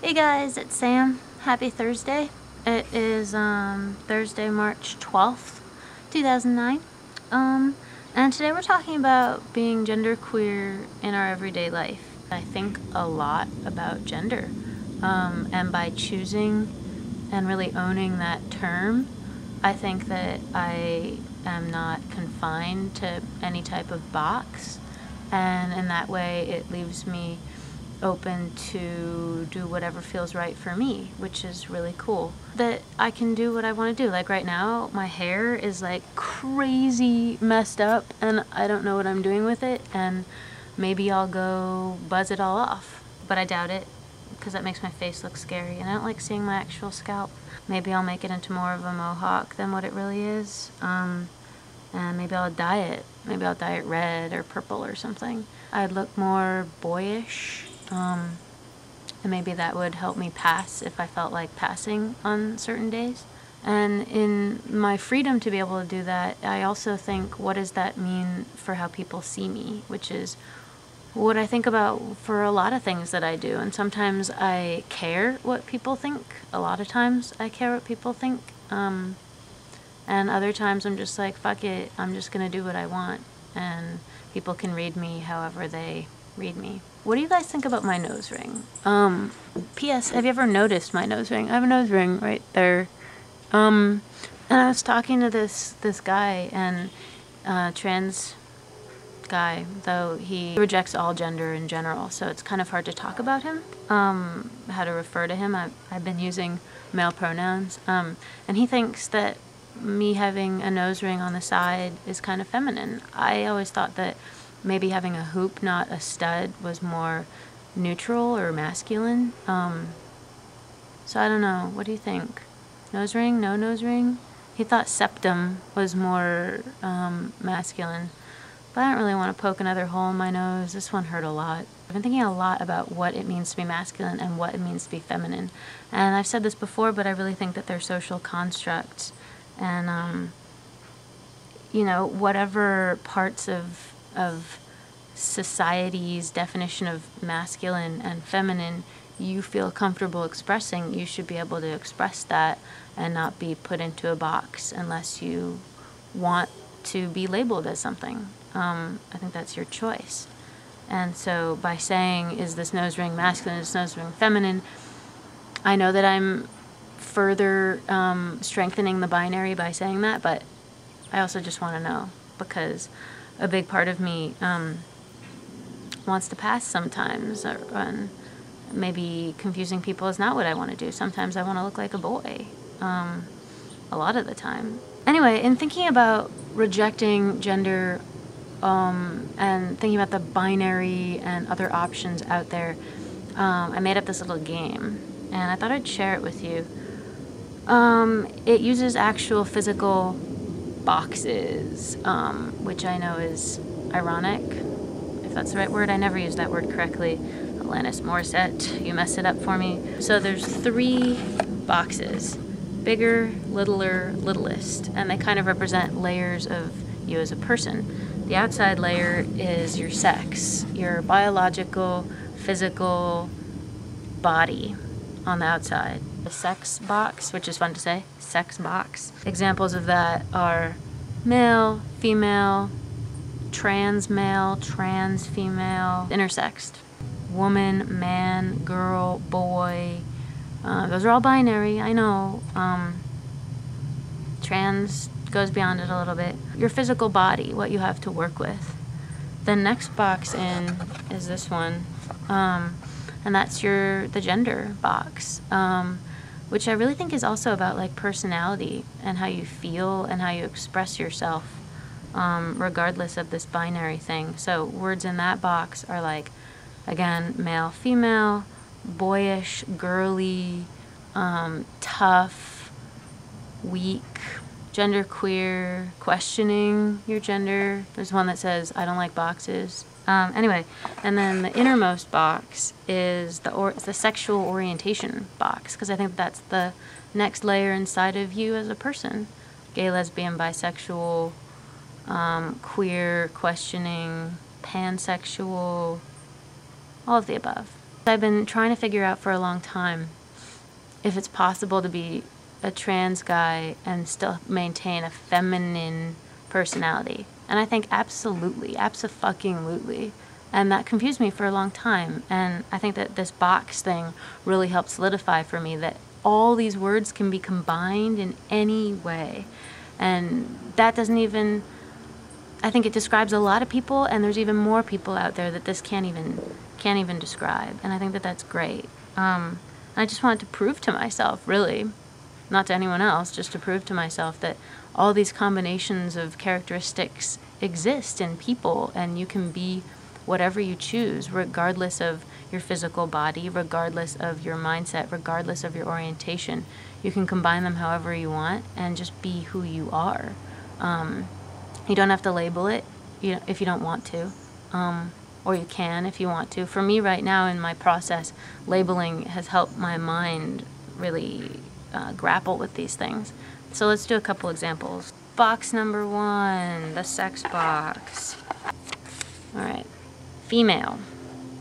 Hey guys, it's Sam. Happy Thursday. It is Thursday, March 12th, 2009. And today we're talking about being genderqueer in our everyday life. I think a lot about gender. And by choosing and really owning that term, I think that I am not confined to any type of box. And in that way, it leaves me open to do whatever feels right for me, which is really cool. That I can do what I want to do. Like right now, my hair is like crazy messed up and I don't know what I'm doing with it, and maybe I'll go buzz it all off. But I doubt it, because that makes my face look scary and I don't like seeing my actual scalp. Maybe I'll make it into more of a mohawk than what it really is. And maybe I'll dye it. Maybe I'll dye it red or purple or something. I'd look more boyish. And maybe that would help me pass if I felt like passing on certain days. And in my freedom to be able to do that, I also think, what does that mean for how people see me? Which is what I think about for a lot of things that I do. And sometimes I care what people think. A lot of times I care what people think. And other times I'm just like, fuck it, I'm just gonna do what I want. And people can read me however they read me. What do you guys think about my nose ring? P.S. Have you ever noticed my nose ring? I have a nose ring right there. And I was talking to this guy, and trans guy, though he rejects all gender in general, so it's kind of hard to talk about him, how to refer to him. I've been using male pronouns, and he thinks that me having a nose ring on the side is kind of feminine. I always thought that maybe having a hoop, not a stud, was more neutral or masculine. So I don't know. What do you think? Nose ring? No nose ring? He thought septum was more masculine. But I don't really want to poke another hole in my nose. This one hurt a lot. I've been thinking a lot about what it means to be masculine and what it means to be feminine. And I've said this before, but I really think that they're social constructs. And, you know, whatever parts of society's definition of masculine and feminine you feel comfortable expressing, you should be able to express that and not be put into a box unless you want to be labeled as something. I think that's your choice. And so by saying, is this nose ring masculine, is this nose ring feminine, I know that I'm further strengthening the binary by saying that, but I also just want to know, because a big part of me wants to pass sometimes, and maybe confusing people is not what I want to do. Sometimes I want to look like a boy, a lot of the time. Anyway, in thinking about rejecting gender and thinking about the binary and other options out there, I made up this little game, and I thought I'd share it with you. It uses actual physical boxes, which I know is ironic, if that's the right word. I never use that word correctly. Alanis Morissette, you messed it up for me. So there's 3 boxes: bigger, littler, littlest, and they kind of represent layers of you as a person. The outside layer is your sex, your biological, physical body on the outside. The sex box, which is fun to say, sex box. Examples of that are male, female, trans male, trans female, intersexed, woman, man, girl, boy. Those are all binary, I know. Trans goes beyond it a little bit. Your physical body, what you have to work with. The next box in is this one, and that's the gender box, which I really think is also about like personality and how you feel and how you express yourself, regardless of this binary thing. So words in that box are like, again, male, female, boyish, girly, tough, weak, genderqueer, questioning your gender. There's one that says, I don't like boxes. Anyway, and then the innermost box is the sexual orientation box, because I think that's the next layer inside of you as a person. Gay, lesbian, bisexual, queer, questioning, pansexual, all of the above. I've been trying to figure out for a long time if it's possible to be a trans guy and still maintain a feminine personality. And I think absolutely, abso-fucking-lutely. And that confused me for a long time. And I think that this box thing really helped solidify for me that all these words can be combined in any way. And that doesn't even, I think it describes a lot of people, and there's even more people out there that this can't even describe. And I think that that's great. I just wanted to prove to myself, really, not to anyone else, just to prove to myself that all these combinations of characteristics exist in people, and you can be whatever you choose, regardless of your physical body, regardless of your mindset, regardless of your orientation. You can combine them however you want and just be who you are. You don't have to label it if you don't want to, or you can if you want to. For me right now in my process, labeling has helped my mind really grapple with these things. So let's do a couple examples. Box number 1, the sex box. All right, female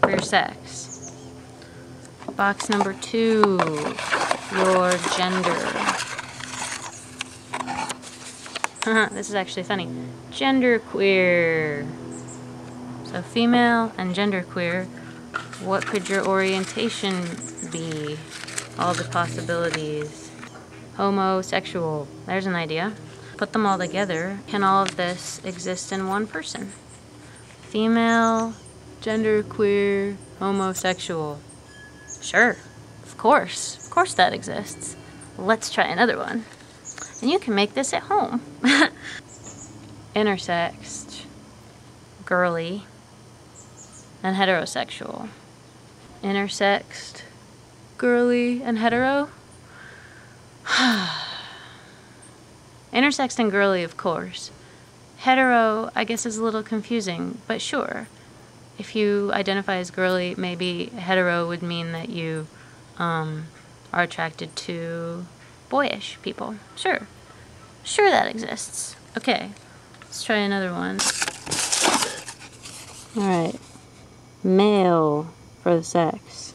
for your sex. Box number 2, your gender. This is actually funny. Genderqueer. So female and genderqueer. What could your orientation be? All the possibilities. Homosexual. There's an idea. Put them all together. Can all of this exist in one person? Female, genderqueer, homosexual. Sure. Of course. Of course that exists. Let's try another one. And you can make this at home. Intersexed, girly, and heterosexual. Intersexed, girly, and hetero? Intersexed and girly, of course. Hetero, I guess, is a little confusing, but sure. If you identify as girly, maybe hetero would mean that you are attracted to boyish people. Sure. Sure that exists. Okay, let's try another one. Alright. Male for the sex.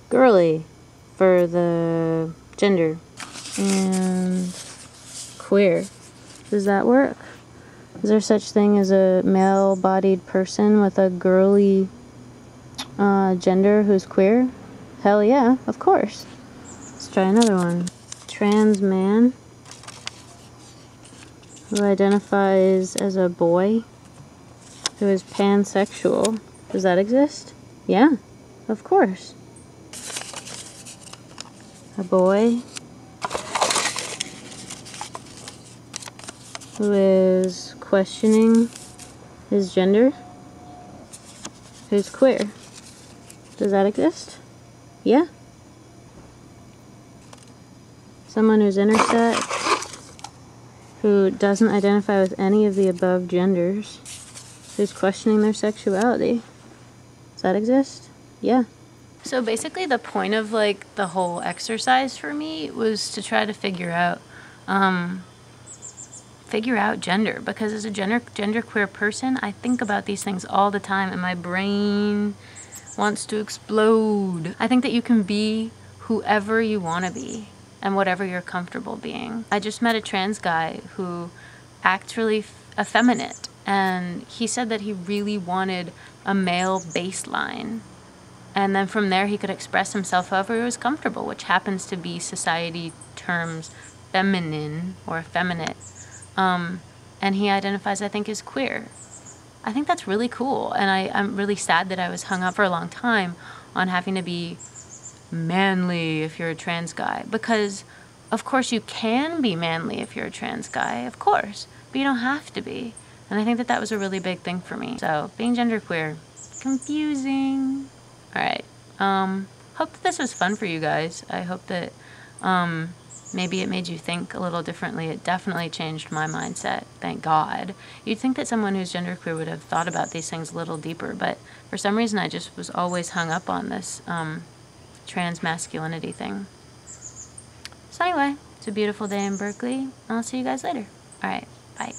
Girly for the gender. And queer. Does that work? Is there such thing as a male-bodied person with a girly gender who's queer? Hell yeah, of course. Let's try another one. Trans man who identifies as a boy who is pansexual. Does that exist? Yeah, of course. A boy who is questioning his gender, who's queer. Does that exist? Yeah. Someone who's intersex, who doesn't identify with any of the above genders, who's questioning their sexuality. Does that exist? Yeah. So basically the point of like the whole exercise for me was to try to figure out gender, because as a genderqueer person, I think about these things all the time and my brain wants to explode. I think that you can be whoever you want to be and whatever you're comfortable being. I just met a trans guy who acts really effeminate, and he said that he really wanted a male baseline, and then from there he could express himself however he was comfortable, which happens to be society terms feminine or effeminate. And he identifies, I think, as queer. I think that's really cool, and I'm really sad that I was hung up for a long time on having to be manly if you're a trans guy, because of course you can be manly if you're a trans guy, of course, but you don't have to be. And I think that that was a really big thing for me. So being genderqueer, confusing. All right, hope that this was fun for you guys. I hope that maybe it made you think a little differently. It definitely changed my mindset, thank God. You'd think that someone who's genderqueer would have thought about these things a little deeper, but for some reason I just was always hung up on this trans masculinity thing. So anyway, it's a beautiful day in Berkeley. I'll see you guys later. All right, bye.